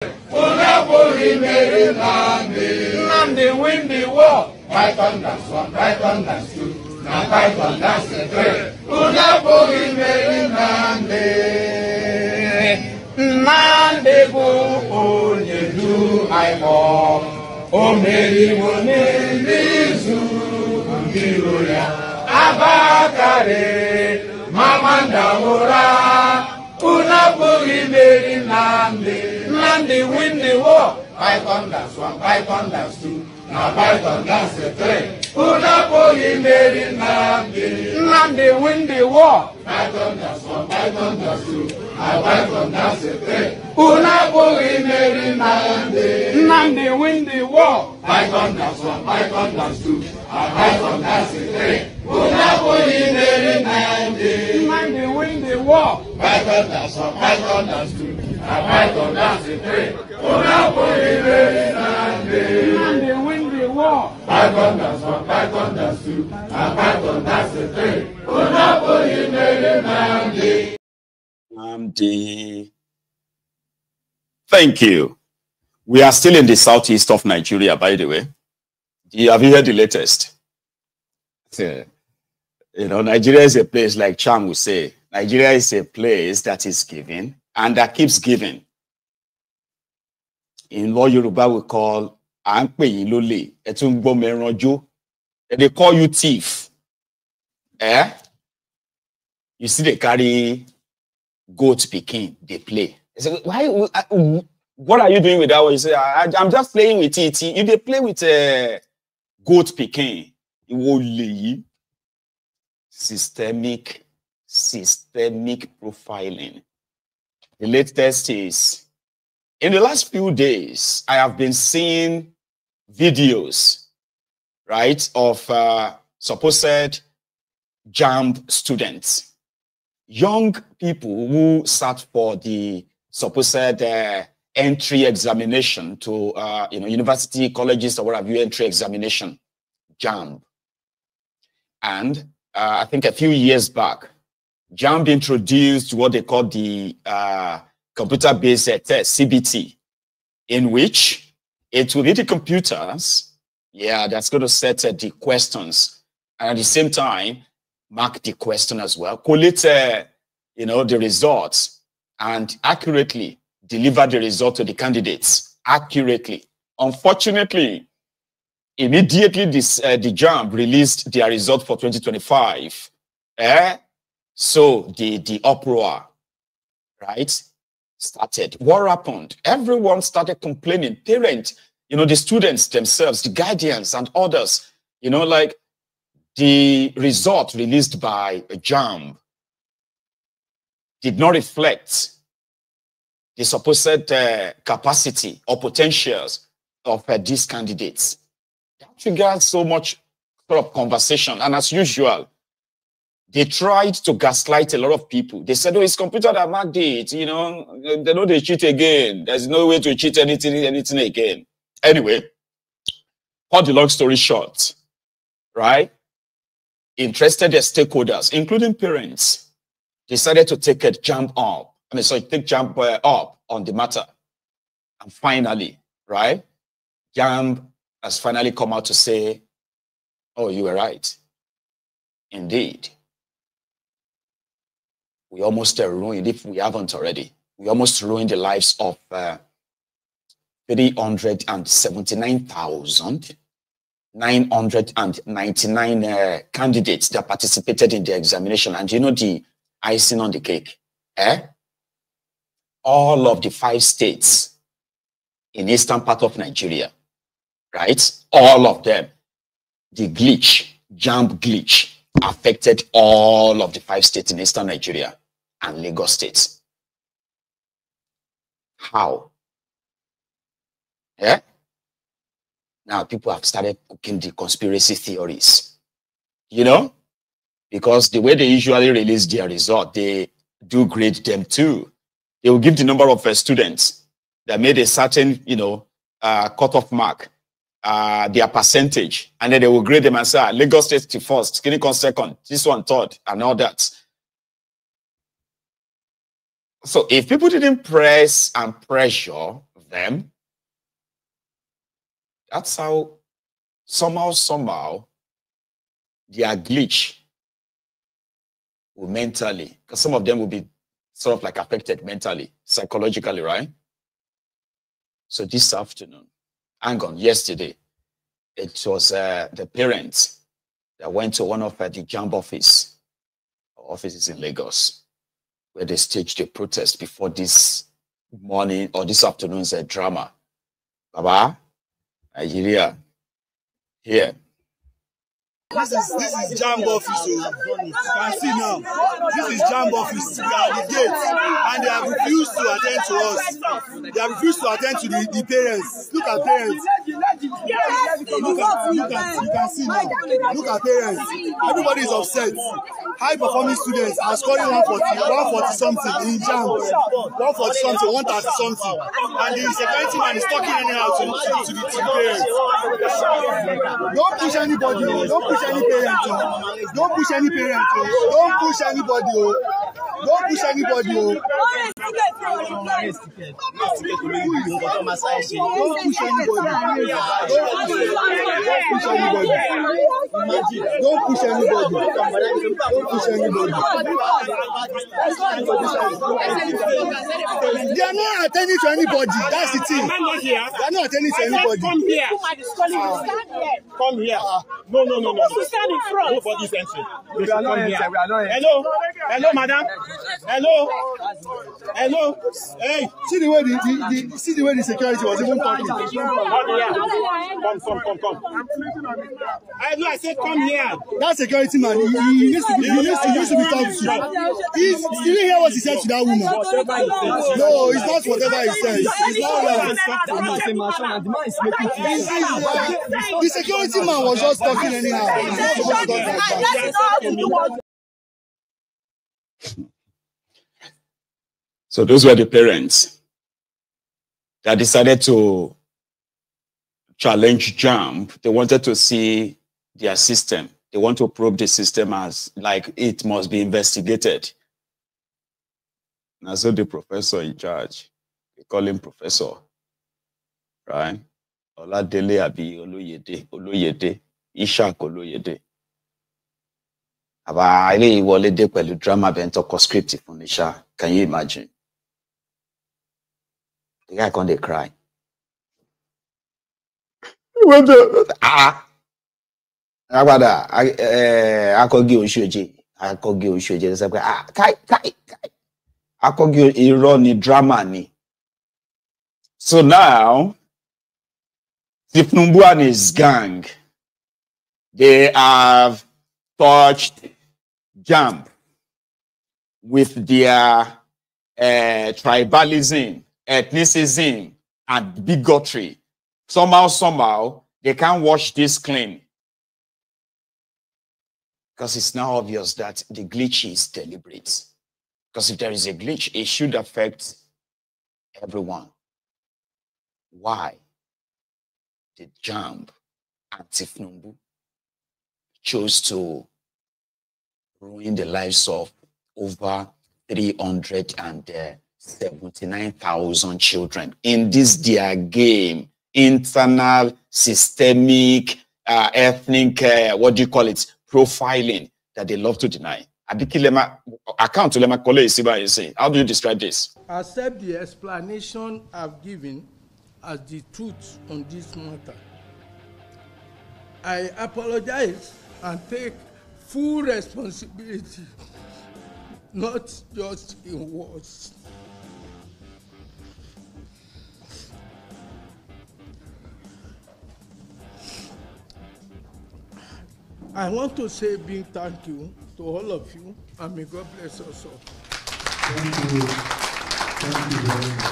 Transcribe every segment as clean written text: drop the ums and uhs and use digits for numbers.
Nnamdi win the war. Python that's one, Python that's two. Now Python that's the three. Unaboli Mary Nnamdi. Nnamdi go onye do I more. O Mary wone nizu mbiroya. Abakare Mamanda Mora. Unaboli Mary Nnamdi. Nnamdi win the war. Python that's one, Python that's two. Now Python that's the three. Unaboli Mary Nnamdi. Nnamdi win the war. Python that's one, Python that's two. Now Python that's the three. Unaboli Mary Nnamdi. Nnamdi win the war. Python that's one, Python that's two. Now Python that's the three. Unaboli Mary Nnamdi. Nnamdi win the war. Python that's one, Python that's two. Now Python that's the three. Unaboli Mary Nnamdi. Nnamdi win the war. Python that's one, Python that's two. Now Python that's the three. Unaboli Mary Nnamdi. Thank you. We are still in the southeast of Nigeria, by the way. Have you heard the latest? You know, Nigeria is a place, like Cham would say, Nigeria is a place that is giving and that keeps giving. In what Yoruba we call Ankpe Yilole, they call you thief. Eh? You see, they carry goat picking, they play. They say, why? What are you doing with that one? You say, I'm just playing with it. If they play with goat picking, it will lead systemic profiling. The latest is, in the last few days, I have been seeing videos, right, of supposed JAMB students, young people who sat for the supposed entry examination to university, colleges, or whatever, entry examination, JAMB. And I think a few years back, JAMB introduced what they call the computer-based test, CBT, in which it will be the computers, that's going to set the questions, and at the same time, mark the question as well, collate, the results, and accurately deliver the result to the candidates accurately. Unfortunately, immediately the JAMB released their result for 2025. So the uproar, right, started. What happened? Everyone started complaining. Parents, the students themselves, the guardians and others, like the result released by JAMB did not reflect the supposed capacity or potentials of these candidates. That triggered so much sort of conversation. And as usual, they tried to gaslight a lot of people. They said, oh, it's computer that marked it, they know they cheat again. There's no way to cheat anything again. Anyway, cut the long story short, right? Interested stakeholders, including parents, decided to take a JAMB up. Take JAMB up on the matter. And finally, right, JAMB has finally come out to say, oh, you were right. Indeed. We almost ruined, if we haven't already, we almost ruined the lives of 379,999 candidates that participated in the examination. And the icing on the cake? All of the 5 states in eastern part of Nigeria, right? All of them. The glitch, JAMB glitch, affected all of the 5 states in eastern Nigeria and Lagos states. How? Now people have started cooking the conspiracy theories, because the way they usually release their result, they do grade them too. They will give the number of students that made a certain, cutoff mark, their percentage, and then they will grade them and say, Lagos State to first, Kinikon second, this one third, and all that. So if people didn't press and pressure them. That's how somehow, their glitch will mentally, because some of them will be sort of like affected mentally, psychologically, right? So this afternoon, hang on, yesterday, it was the parents that went to one of the JAMB offices in Lagos, where they staged a protest before this morning or this afternoon's drama. Baba, Nigeria, here. This is JAMB office. You can see now. This is JAMB office. We are at the gate, and they have refused to attend to us. They have refused to attend to the parents. Look at parents. You can see now. Look at parents. Everybody is upset. High performing students are scoring 140 something in JAMB. 140 something, 130 something. And the security man is talking anyhow to the parents. Don't push anybody. Don't push any parent. Don't push any parent. Don't push anybody. Don't push anybody. Don't push anybody. Don't push anybody. Don't push anybody. They are not attending to anybody. That's the thing. They are not attending to anybody. Come here. Come here. No. Stand in front. Nobody's entering. We are not entering. Hello, madam. Hello. Hey, see the way the security was even talking. Come. I said come here. That security man, he used to be talked to. Did you hear what he said to that woman? No, it's not whatever he says. It's not right. The security man was just talking anyhow. So those were the parents that decided to challenge JAMB. They wanted to see their system. They want to probe the system as like it must be investigated. Now, so the professor in charge, they call him professor, right? Oladele Abi Oloyede, Ishak Oloyede. Aba ile ìwọlé dé pẹ̀lú drama bento ko script fún ni sha. Can you imagine? The guy can't they cry. Agbada akogi Oshoje say kai akogi irọ́ ni drama ni. So now Tinubu and his gang, they have touched JAMB with their tribalism, ethnicism, and bigotry. Somehow, they can't wash this clean. Because it's now obvious that the glitch is deliberate. Because if there is a glitch, it should affect everyone. Why did JAMB and Tinubu chose to ruin the lives of over 379,000 children in this their game, internal, systemic, ethnic, what do you call it, profiling that they love to deny? How do you describe this? Accept the explanation I've given as the truth on this matter. I apologize and take full responsibility, not just in words. I want to say big thank you to all of you, and may God bless us all. Thank you. Thank you very much.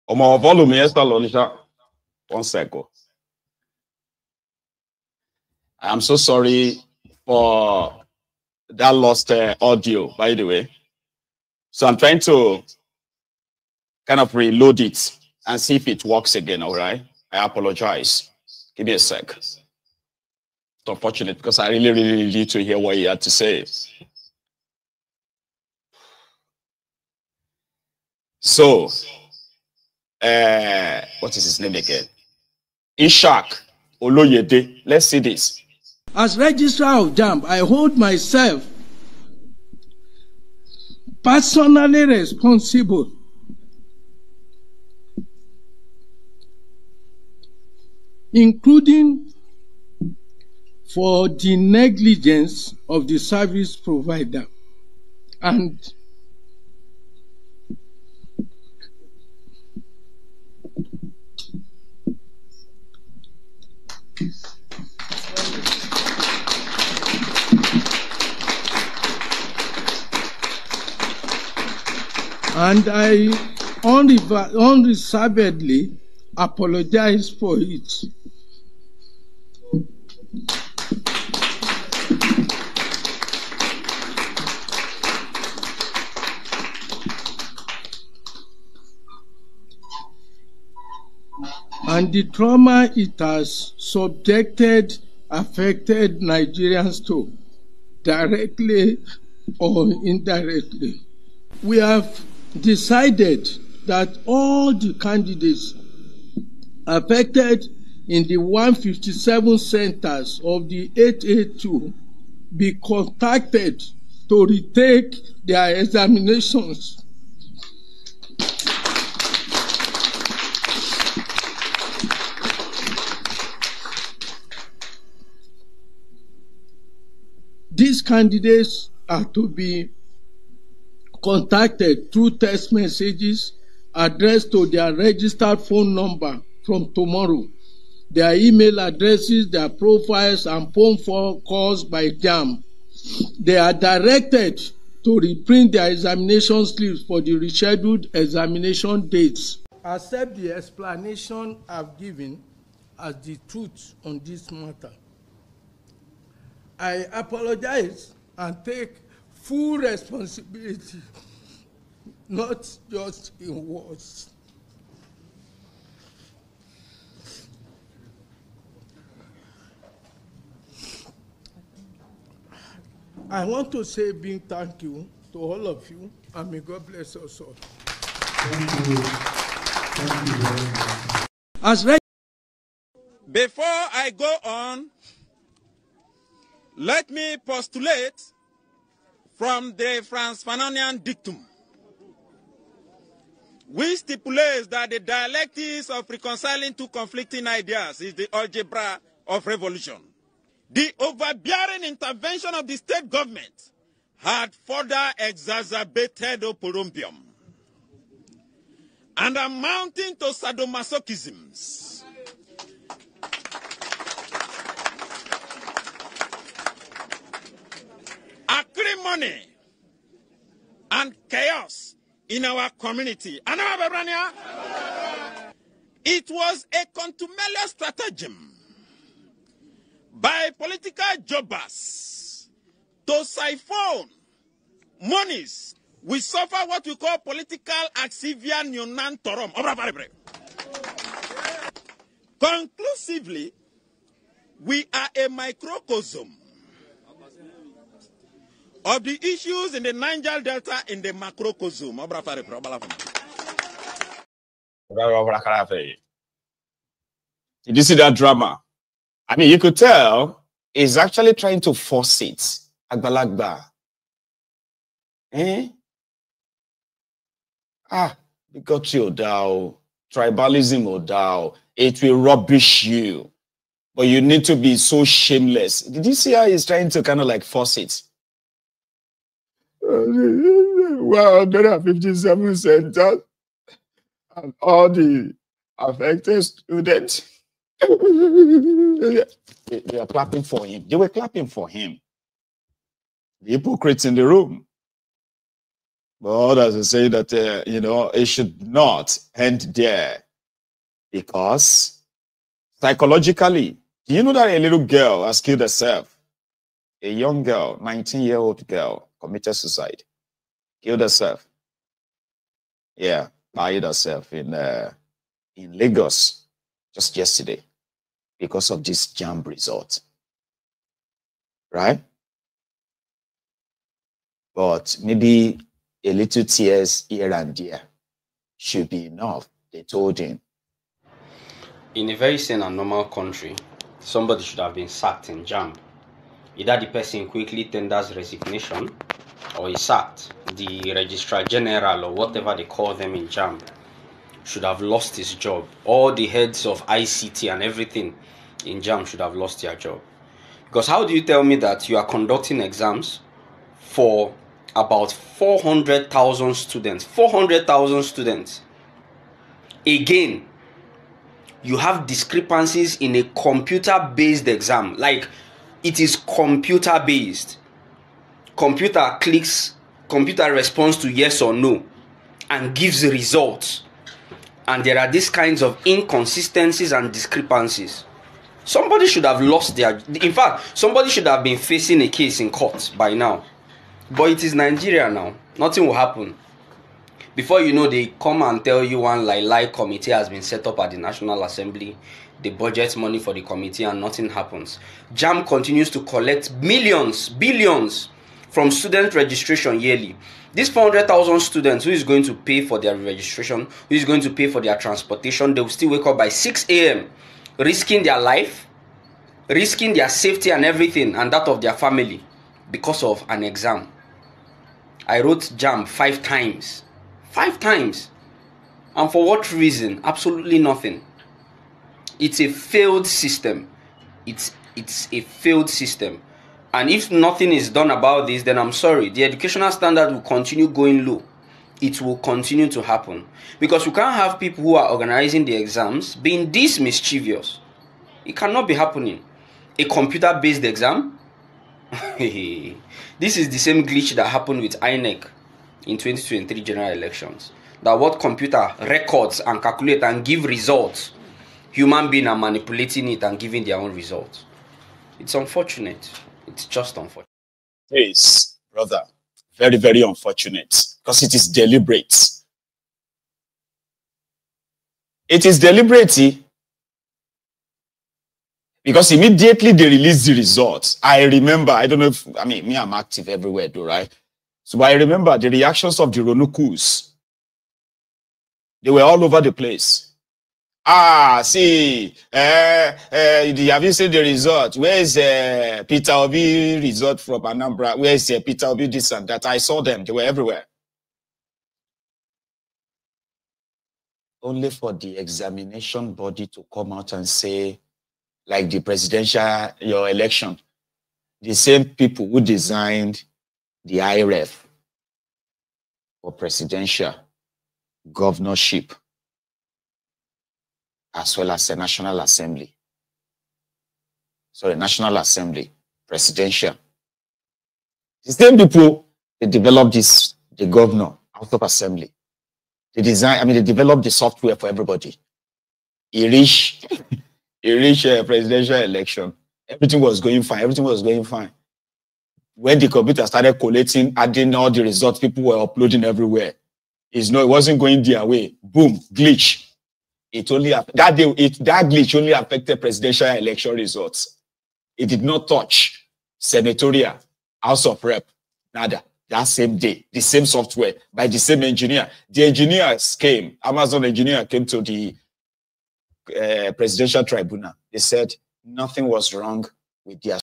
Omo volume yes, Lonisha. 1 second. I am so sorry for that lost audio, by the way. So I'm trying to kind of reload it and see if it works again, all right? I apologize. Give me a sec. It's unfortunate because I really need to hear what he had to say. So, what is his name again? Ishak Oloyede. Let's see this. As Registrar of JAMB, I hold myself personally responsible including for the negligence of the service provider and I unreservedly apologize for it. And the trauma it has affected Nigerians to, directly or indirectly. We have decided that all the candidates affected in the 157 centers of the 882 be contacted to retake their examinations. These candidates are to be contacted through text messages addressed to their registered phone number from tomorrow, their email addresses, their profiles, and phone calls by JAMB. They are directed to reprint their examination slips for the rescheduled examination dates. Accept the explanation I've given as the truth on this matter. I apologize and take full responsibility, not just in words. I want to say a big thank you to all of you, and may God bless us all. Thank you. Thank you very much. As Before I go on, let me postulate from the Franz Fanonian dictum, which stipulates that the dialectics of reconciling two conflicting ideas is the algebra of revolution. The overbearing intervention of the state government had further exacerbated oporompium and amounting to sadomasochisms. Acrimony and chaos in our community. It was a contumelious stratagem by political jobbers to siphon monies. We suffer what we call political axivia neonantorum. Conclusively, we are a microcosm of the issues in the Niger Delta in the macrocosm. Did you see that drama? I mean, you could tell he's actually trying to force it. Agbalagba. You got your Odao. Tribalism Odao. It will rubbish you. But you need to be so shameless. Did you see how he's trying to kind of like force it? 157 centers and all the affected students. They are clapping for him. They were clapping for him. The hypocrites in the room. But others will say that, it should not end there. Because psychologically, do you know that a little girl has killed herself? A young girl, 19-year-old girl, committed suicide. Killed herself. Yeah, buried herself in Lagos just yesterday because of this JAMB result. Right? But maybe a little tears here and there should be enough, they told him. In a very sane and normal country, somebody should have been sacked in JAMB. Either the person quickly tenders resignation or is sacked. The Registrar General or whatever they call them in JAMB should have lost his job. All the heads of ICT and everything in JAMB should have lost their job. Because how do you tell me that you are conducting exams for about 400,000 students? 400,000 students. Again, you have discrepancies in a computer-based exam. Like, it is computer-based. Computer clicks, computer responds to yes or no and gives results. And there are these kinds of inconsistencies and discrepancies. Somebody should have lost their... In fact, somebody should have been facing a case in court by now. But it is Nigeria now. Nothing will happen. Before you know, they come and tell you one lie committee has been set up at the National Assembly. They budget money for the committee and nothing happens. JAMB continues to collect millions, billions from student registration yearly. These 400,000 students, who is going to pay for their registration, who is going to pay for their transportation, they will still wake up by 6 a.m. risking their life, risking their safety and everything and that of their family because of an exam. I wrote JAMB 5 times. 5 times. And for what reason? Absolutely nothing. It's a failed system. It's a failed system. And if nothing is done about this, then I'm sorry. The educational standard will continue going low. It will continue to happen. Because we can't have people who are organizing the exams being this mischievous. It cannot be happening. A computer-based exam? This is the same glitch that happened with INEC in 2023 general elections. That what computer records and calculate and give results, human beings are manipulating it and giving their own results. It's unfortunate. It's just unfortunate. Yes, brother. Very, very unfortunate. Because it is deliberate. It is deliberate. Because immediately they release the results. I remember, I don't know if, me, I'm active everywhere though, right? So I remember the reactions of the Ronukus. They were all over the place. See, have you seen the result? Where is Peter Obi result from Anambra? Where is Peter Obi this and that? I saw them. They were everywhere. Only for the examination body to come out and say, like the presidential, your election, the same people who designed the IRF for presidential, governorship, as well as the National Assembly. Sorry, National Assembly, presidential. The same people, they developed this, the governor, House of Assembly. They they developed the software for everybody. He reached presidential election. Everything was going fine. Everything was going fine. When the computer started collating, adding all the results, people were uploading everywhere. It wasn't going their way. Boom, glitch. It only that glitch only affected presidential election results. It did not touch senatorial, House of Rep, nada. That same day, the same software by the same engineer. The engineers came. Amazon engineer came to the presidential tribunal. They said nothing was wrong with their